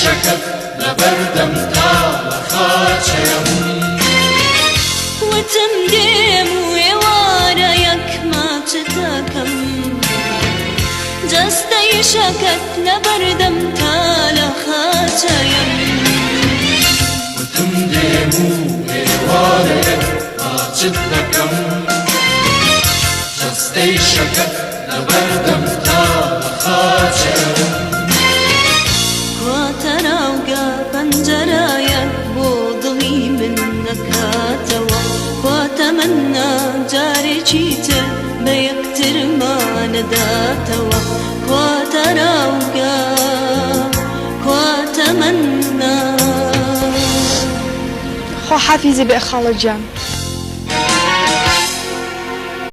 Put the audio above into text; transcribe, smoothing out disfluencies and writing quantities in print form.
شكت لبردم تال خاچم وتم ديم ويوارا يكما تتاكم دستي شكت لبردم تال خاچم وتم ديم ويوارا يكما تتاكم دستي شكت لبردم تال خاچم خواتراوغا بنجرايا بوضغي منك هاتوا خواتمنى جاري چيتر بيكتر ما نداتوا خواتراوغا خواتمنى خو حافظي بأخ خالد جان.